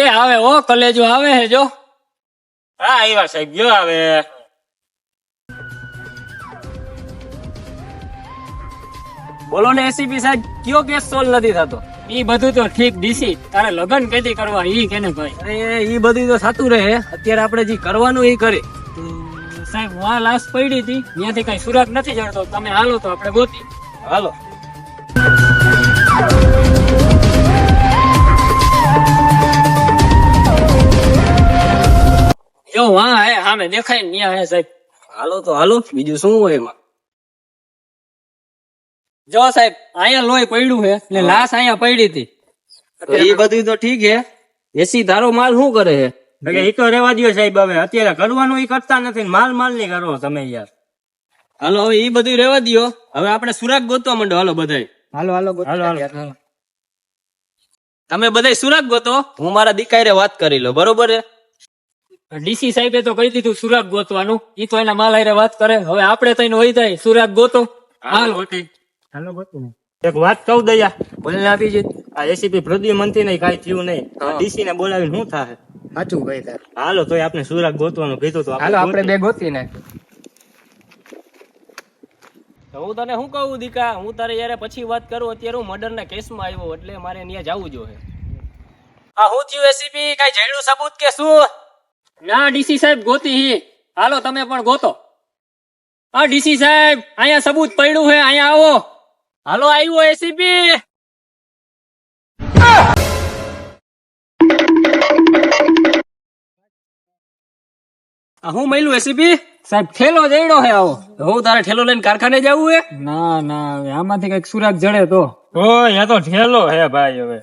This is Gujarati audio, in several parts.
એ આવે ઓ કલેજો આવે હે જો. હા આવ્યા સાહેબ જો આવે. બોલો ને એસીપી સાહેબ કયો કેસ સોલ્વ નથી થતો? ઈ બધું તો ઠીક ડીસી, તારે લગન કેદી કરવા ઈ કેને ભાઈ? અરે ઈ બધું તો થતું રહે, અત્યારે આપણે જે કરવાનું ઈ કરે. સાહેબ વાહ લાશ પડી હતી, ત્યાંથી કઈ સુરાગ નથી જડતો, તમે હાલો તો આપણે ગોતી. હાલો. જો વાહ હે સામે દેખાય ને ન્યા હે સાહેબ. હાલો તો હાલો, બીજું શું હોય એમાં? જો સાહેબ અહીંયા લોહી પડ્યું છે ને લાશ અહીંયા પડી હતી. એ બધું તો ઠીક છે, એસી ધારો માલ શું કરે છે? એટલે એ તો રેવા દો સાહેબ, હવે અત્યારે કરવાનું એ કરતા નથી, માલ માલ નહીં કરો તમે યાર. હાલો હવે એ બધું રેવા દો, હવે આપણે સુરાગ ગોતવા માંડો. હાલો બધાય હાલો હાલો હાલો. તમે બધાય સુરાગ ગોતો, હું મારા દીકરાએ વાત કરી લો, બરોબર છે? ડીસી સાહેબે તો કહી દીધું સુરાગ ગોતવાનું, ઈ તો એના માલ હારે વાત કરે. હવે આપણે તો હોય જાય સુરાગ ગોતો. હાલ ગોતી. હાલો ગોતું. એક વાત કહું દયા, બોલને આપી છે. આ એસીપી પ્રદ્યુમનથી નહીં કાંઈ થયું નહીં, ડીસી ને બોલાવીને શું થાય? સાચું ભાઈ તાર. હાલો તોય આપણે સુરાગ ગોતવાનું કીધું તો હાલો આપણે બે ગોતી નાખ. હું તને શું કહું દીકા, હું તારે યાર પછી વાત કરું, અત્યારે હું મર્ડર ના કેસમાં આવ્યો એટલે મારે ત્યાં જવું જોઈએ. આ હું થયું એસીપી, કઈ જડ્યું સબૂત કે શું? ના ડીસી સાહેબ ગોતી હી, હાલો તમે પણ ગોતો. હા ડીસી સાહેબ અહીંયા સબૂત પડ્યું છે, અહીંયા આવો. હાલો આવ્યો એસીપી. હું મળ્યું એસીપી સાહેબ? ઠેલો જડ્યો હે. આવો. હું તારે ઠેલો લઈને કારખાને જવું હે? ના ના આમાંથી કઈક સુરાગ જડે તો. ઓય આ તો ઠેલો હે ભાઈ. હવે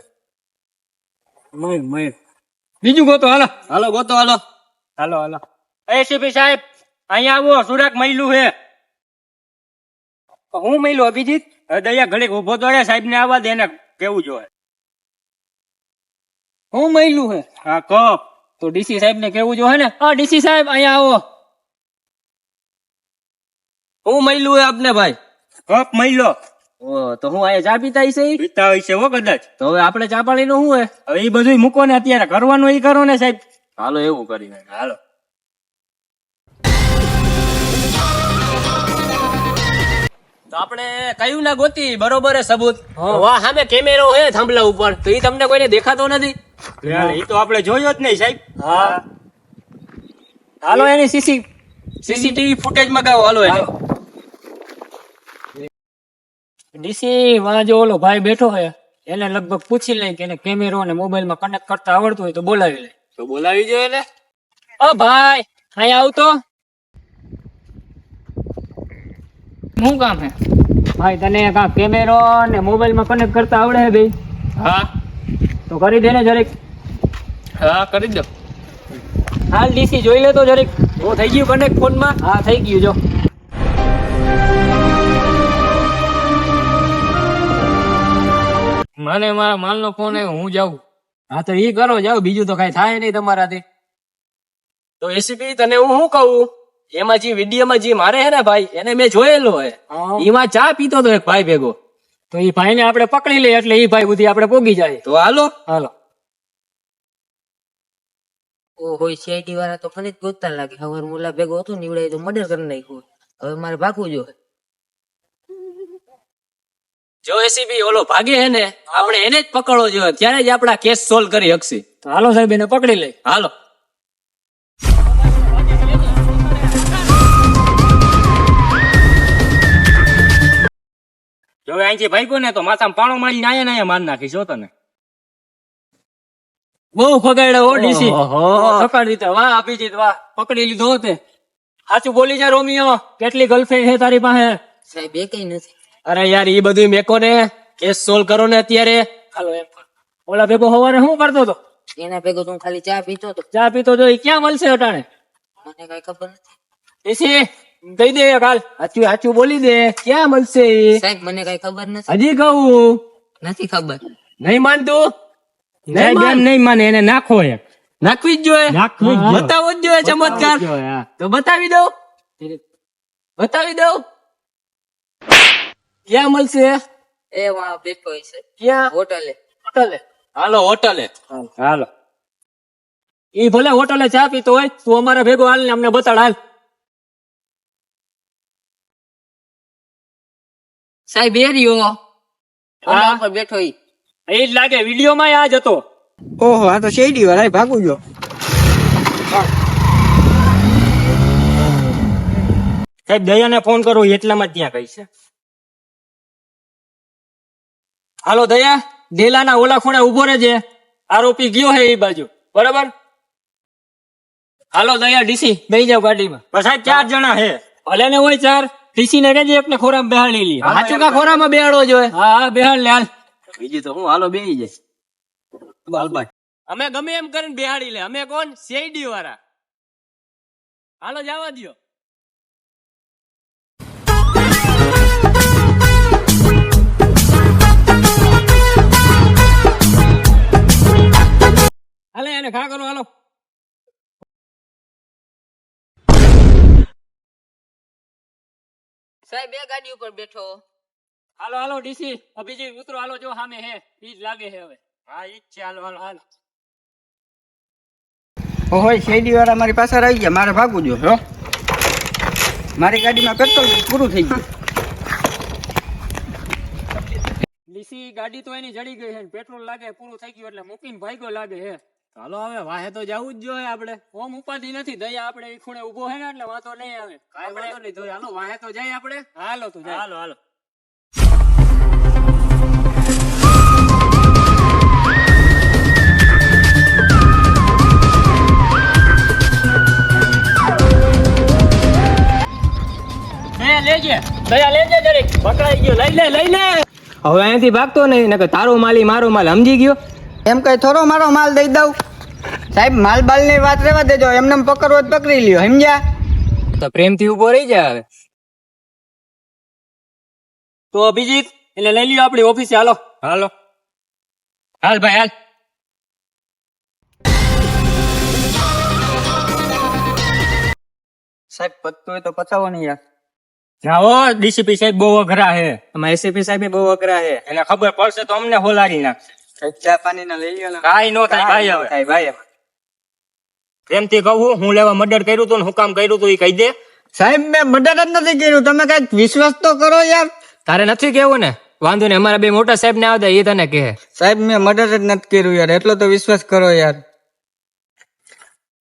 મય બીજું ગોતો. હાલો હાલો ગોતો. હાલો હાલો હાલો. એસીપી સાહેબ અહીંયા આવો, સુરાગ મળ્યું હે. હું મળ્યું અભિજીત? દયા ઘડીક ઉભો તો રે, સાહેબ ને આવવા દે, એને કેવું જોઈએ. હું મળ્યું હે? હા કહો. તો ડીસી સાહેબ ને કેવું જોઈએ ને. હા ડીસી સાહેબ અહીંયા આવો. હું મળ્યું હે આપને ભાઈ? કપ મળ્યો. ઓ તો હું અહીંયા ચા પીતા હશે? પીતા હોય છે હો કદાચ. તો હવે આપણે ચા પાણી નું શું હે? હવે એ બધું મૂકો ને, અત્યારે કરવાનું એ કરો ને સાહેબ. હાલો એવું કરી નાખ. હાલો. તો આપણે કયું ના ગોતી, બરોબર હે સબૂત? વાહ સામે કેમેરો હે થાંભલા ઉપર, તો એ તમને કોઈને દેખાતો નથી? એ તો આપણે જોયો જ નહીં સાહેબ. હા હાલો એની સીસીટીવી ફૂટેજ મગાવો. હાલો એને ડીસી વાં જો ઓલો ભાઈ બેઠો હે, એને લગભગ પૂછી લે કે એને કેમેરો અને મોબાઈલ માં કનેક્ટ કરતા આવડતું હોય તો બોલાવી લે. તો બોલાવી જોઈએ ને. ઓ ભાઈ અહીંયા આવતો. શું કામ હે ભાઈ? તને કા કેમેરો ને મોબાઈલ માં કનેક્ટ કરતા આવડે હે ભાઈ? હા તો કરી દે ને જરીક. હા કરી દો. હાલ ડીસી જોઈ લે તો જરીક. હું થઈ ગયું કનેક્ટ ફોન માં? હા થઈ ગયું જો. મને મારા માલ નો ફોન આવ્યો, હું જાઉં. હા તો ઈ કરો, જાઓ, બીજું તો કઈ થાય નહીં તમારાથી. તો એસીપી તને હું શું કહું, એમાં જે વિડીયોમાં જે મારે હે ને ભાઈ, એને મેં જોયેલો હે. એમાં ચા પીતો તો એક ભાઈ ભેગો. તો ઈ ભાઈ ને આપણે પકડી લઈએ એટલે ઈ ભાઈ બુદ્ધિ આપણે પોગી જાય. તો હાલો હાલો. ઓહો સીઆઈડી વાળા તો ફરી જ ગોતતા લાગે. હવે મુલા ભેગો હતો નીવડાય તો મર્ડર કરી નાખ્યું. હવે મારે ભાગવું જોઈએ. જો એસીપી ઓલો ભાગે હે ને, આપણે એને જ પકડવો જોઈએ, ત્યારે જ આપણા કેસ સોલ્વ કરી શકશે. તો હાલો સાહેબ એને પકડી લઈ. હાલો. જો અહીંથી ભાગ્યો ને તો માથામાં પાણો મારીને આયા ને અહીંયા માર નાખીશ હો તને. બહુ ફગાડ્યો હો ડીસી. પકડી દીધો. વાહ અભિજીત વાહ, પકડી લીધો તે. સાચું બોલી જા રોમિયો, કેટલી ગર્લફ્રેન્ડ છે તારી પાસે? સાહેબ એ કઈ નથી. અરે યાર એ બધું મેકો ને, કેસ સોલ્વ કરો ને અત્યારે. હાલો એમ કર. ઓલા ભેગો સવારે શું કરતો હતો? એના ભેગો તો હું ખાલી ચા પીતો હતો. ચા પીતો તો એ ક્યાં મળશે અટાણે? મને કઈ ખબર નથી. ડીસી કહી દે કાલ, સાચું સાચું બોલી દે, ક્યાં મળશે એ? સાહેબ મને કઈ ખબર નથી. હજી કહું? નથી ખબર. નહીં માનતું? નહીં માને, એને નાખો એક. નાખવી જ જોઈએ. નાખવી જ જોઈએ. બતાવો જ જોઈએ ચમત્કાર. તો બતાવી દઉં, બતાવી દઉં. ક્યાં મળશે? એ વાહ બેઠો છે ક્યાં? હોટલે. હોટલે. હાલો હોટલે. હાલો. ઈ ભલે હોટલે ચા પીતો હોય, તું અમારા ભેગો હાલ ને અમને બતાડ હાલ. સાહેબ એ રહ્યો ઓલા ઉપર બેઠો ઈ. એ જ લાગે વિડીયો માં આ જ હતો. ઓહો આ તો શેરડી વાળા ભાગું જો. સાહેબ દયાને ફોન કરો એટલામાં જ ત્યાં કઈ છે. હાલો દયા, ડેલાના ઓલા ખૂણે ઉભો રહેજે, આરોપી ગયો હે એ બાજુ, બરાબર? હાલો દયા, ડીસી બેસી જાવ ગાડીમાં. પણ સાહેબ 4 જણા હે. ભલે ને હોય 4, ડીસી ને કહેજે એકને ખોરામાં બેહાડી લે. સાચું કા ખોરામાં બેહાડવો જોઈએ? હા હા બેહાડ લે હાલ. બીજું તો હું હાલો બેહી જાય. બાલભાઈ અમે ગમે એમ કરીને બેહાડી લે. અમે કોણ? સીઆઈડી વાળા. હાલો જવા દ્યો. હાલે એને ખા કરો હાલો. સાહેબ એ ગાડી ઉપર બેઠો. હાલો હાલો ડીસી અભિજીત ઉતરો, હાલો જો સામે હે ઈ જ લાગે હે હવે. હા ઈ જ છે. હાલો હાલો હાલો. ઓહો શેરડી વાળા મારી પાસે આવી ગયા, મારે ભાગવું જો. હો મારી ગાડીમાં પેટ્રોલ પૂરું થઈ ગયું. ડીસી ગાડી તો એની જડી ગઈ છે, પેટ્રોલ લાગે પૂરું થઈ ગયું એટલે મૂકીને ભાગ્યો લાગે હે. હાલો હવે વાહે તો જવું જ જોઈએ આપણે. ઓમ ઉપાધિ નથી, દયા આપણે એ ખૂણે ઉભો હે ને એટલે વાંધો નહીં આવે. કાંઈ વાંધો નહીં, દયા હાલો વાહે તો જાય આપણે. હાલો તો જાય. હાલો હાલો. દયા લેજે જરીક. પકડાઈ ગયો, લઈ લે લઈ લે. હવે અહીંયાથી ભાગતો નહીં, નકર તારો માલી મારો માલ, સમજી ગયો? એમ કઈ થોડો મારો માલ દઈ દઉં? સાહેબ માલ બાલ ની વાત રહેવા દેજો, એમને પકડવો જ પકડી લ્યો, સમજ્યા? તો પ્રેમથી ઉભો રહી જાય હવે. તો અભિજીત એટલે લઈ લ્યો આપણી ઓફિસે. હાલો હાલો. હાલ ભાઈ હાલ. સાહેબ પત્તું હોય તો પચાવો નહીં યાર. જાઓ ડીસીપી સાહેબ બહુ અઘરા હે. અમારા એસીપી સાહેબ બહુ અઘરા છે. એને ખબર પડશે તો અમને હોલારી નાખશે. સાહેબ ચા પાણી ના લઈ લ્યો ને. કાંઈ નો થાય ભાઈ. હવે થાય ભાઈ. પ્રેમથી કહું હું લેવા મર્ડર કર્યું હતું ને હું કામ કર્યું હતું એ કહી દે. સાહેબ મેં મર્ડર જ નથી કર્યું, તમે કઈક વિશ્વાસ તો કરો યાર. તારે નથી કેવું ને? વાંધો નહીં, અમારા બે મોટા સાહેબ ને આવતા એ તને કહે. સાહેબ મેં મર્ડર જ નથી કર્યું યાર, એટલો તો વિશ્વાસ કરો યાર.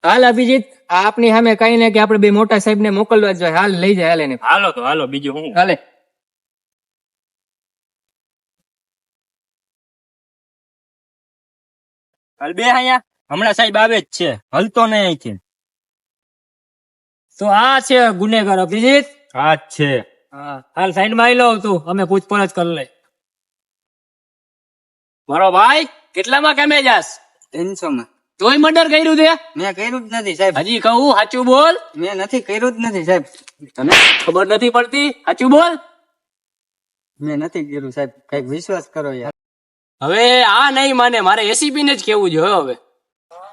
હાલ અભિજીત, આ આપની સામે કઈ ને કે આપણે બે મોટા સાહેબ ને મોકલવા જ જોઈએ. હાલ લઈ જાય હાલ એને. હાલો તો હાલો, બીજું હું. હાલે. હાલ બે અહીંયા હમણાં સાહેબ આવે જ છે, હલતો નહીં અહીંથી. તો આ છે ગુનેગાર અભિજીત. હા જ છે. હા હાલ સાઈડ માં આવી લો તું, અમે પૂછપરછ કરી લઈ. મારો ભાઈ કેટલામાં કામે જાસ? 300 માં. તોય મર્ડર કર્યું તે? મેં કર્યું જ નથી સાહેબ. હજી કહું સાચું બોલ. મેં નથી કર્યું જ નથી સાહેબ. તને ખબર નથી પડતી? સાચું બોલ. મેં નથી કર્યું સાહેબ, કઈક વિશ્વાસ કરો યાર. હવે આ નહીં માને, મારે એસીપી ને જ કેવું જોઈએ હવે.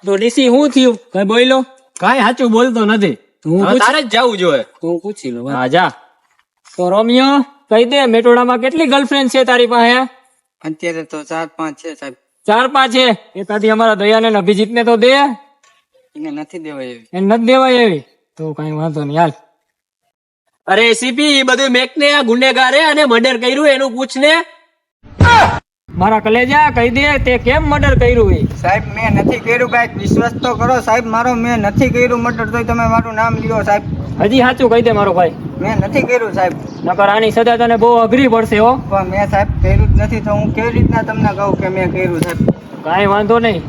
તો ડીસી શું થયું? કઈ બોલ્યો? કઈ સાચું બોલતો નથી. તારે જ જવું જોઈએ. તું પૂછી લો. હા જા. તો રોમિયો કહી દે, મેટોડામાં કેટલી ગર્લફ્રેન્ડ છે તારી પાસે? અત્યારે તો 4-5 છે સાહેબ. 4-5 છે. એકાદી અમારા દયાને ને અભિજીત ને તો દે. એને નથી દેવાય એવી. એને નથી દેવાય એવી તો કઈ વાંધો નહીં હાલ. અરે એસીપી એ બધું મેક ને આ ગુનેગારે અને મર્ડર કર્યું એનું પૂછ ને. મારા કલેજા કહી દે તે કેમ મર્ડર કર્યું એ. સાહેબ મેં નથી કર્યું, કઈક વિશ્વાસ તો કરો સાહેબ મારો. મેં નથી કર્યું મર્ડર, તોય તમે મારું નામ લ્યો સાહેબ. હજી સાચું કહી દે મારો ભાઈ. મેં નથી કર્યું સાહેબ. નકર આની સજા તને બહુ અઘરી પડશે હો. પણ મેં સાહેબ કર્યું જ નથી, તો હું કેવી રીતના તમને કહું કે મેં કર્યું સાહેબ? કાંઈ વાંધો નહીં.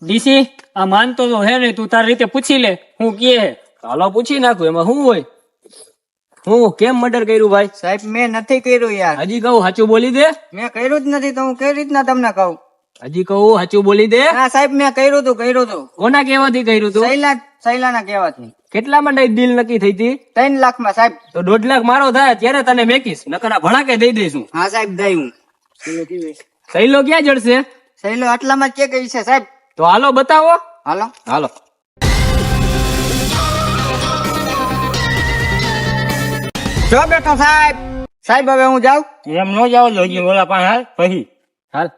ડીસી આ માનતો તો હે નહીં, તું તારી રીતે પૂછી લે હું કે. હાલો પૂછી નાખું, એમાં શું હોય. હું કેમ મર્ડર કર્યું ભાઈ? સાહેબ મેં નથી કર્યું યાર. હજી કહું સાચું બોલી દે. મેં કર્યું જ નથી, તો હું કેવી રીતના તમને કહું? હજી કહું સાચું બોલી દે. હા સાહેબ મેં કર્યું હતું. કોના કહેવાથી કર્યું તું? સૈલાના કહેવાથી. કેટલામાં ડીલ નક્કી થઈ હતી? 3 લાખમાં સાહેબ. તો 1.5 લાખ મારો થાય ત્યારે તને મેકીશ, નકર આ ભડાકે દઈ દઈશું. હા સાહેબ દઈ હું. સહેલો ક્યાં જડશે? સહેલો આટલામાં જ કે ગઈ છે સાહેબ. તો હાલો બતાવો. હાલો હાલો. જો બેઠો સાહેબ. સાહેબ હવે હું જાઉં? એમ ન જાવ, હજી ઓલા પાસે હાલ પછી. હાલ.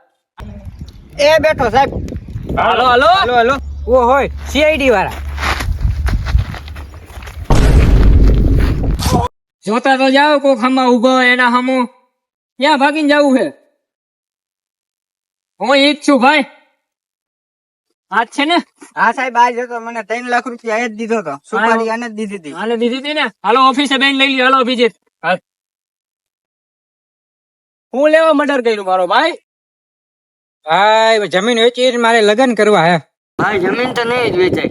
એ બેઠો સાહેબ. હાલો હાલો હાલો હાલો ઓ હોય સીઆઈડી વાળા જોતા તો જાઓ કોક હમા ઉભો હોય એના હમો ક્યાં ભાગીને જવું છે હું ઈ જ છું ભાઈ આ જ છે ને હા સાહેબ આજ હતો મને 3 લાખ રૂપિયા એ જ દીધો હતો સુપારી આને જ દીધી હતી હાલે દીધી હતી ને હાલો ઓફિસે બેન લઈ લ્યો હાલો અભિજીત હાલ. હું લેવા મર્ડર કર્યું મારો ભાઈ ભાઈ જમીન વેચી મારે લગ્ન કરવા હે ભાઈ જમીન તો નહીં જ વેચાય.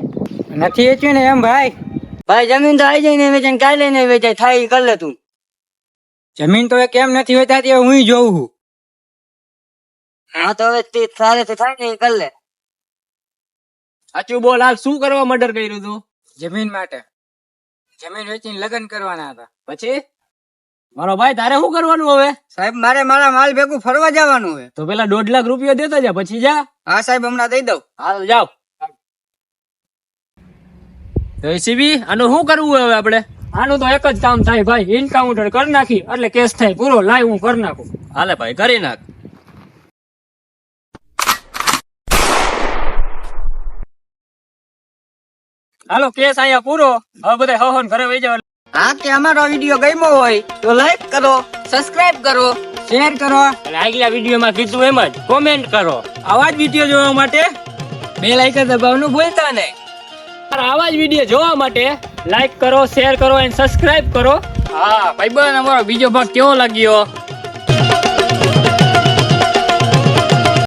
નથી વેચ્યું ને એમ ભાઈ ભાઈ જમીન તો આઈ જાય ને વેચાય ને કાલે નહીં વેચાય થાય ઈ કર લે તું. જમીન તો એ કેમ નથી વેચાતી હું જોઉં છું હા તો હવે તે તારે તો થાય ને ઈ કર લે. સાચું બોલ હાલ શું કરવા મર્ડર કર્યું તું જમીન માટે જમીન વેચીને લગ્ન કરવાના હતા પછી મારો ભાઈ તારે શું કરવાનું હવે સાહેબ મારે મારા માલ ભેગું ફરવા જવાનું છે તો પેલા 1.5 લાખ રૂપિયા દેતા જા પછી જા હા સાહેબ હમણાં દઈ દઉં હાલ જાઓ તો એસીબી આનું શું કરવું હવે આપણે આનું તો એક જ કામ થાય ભાઈ એન્કાઉન્ટર કરી નાખી એટલે કેસ થાય પૂરો લાઈવ હું કરી નાખું હાલે ભાઈ કરી નાખ હાલો કેસ અહીંયા પૂરો હવે બધા હવન ઘરે વહી જાવ હા કે અમારો વિડીયો ગમ્યો હોય તો લાઈક કરો, સબસ્ક્રાઇબ કરો. શેર કરો અને આગલા વિડીયોમાં કીધું એમ જ કોમેન્ટ કરો આવા જ વિડીયો જોવા માટે બેલ આઇકન દબાવવાનું ભૂલતા નહીં. આવા જ વિડીયો જોવા માટે લાઈક કરો શેર કરો અને સબસ્ક્રાઇબ કરો હા ભાઈબંધ અમારો બીજો ભાગ કેવો લાગ્યો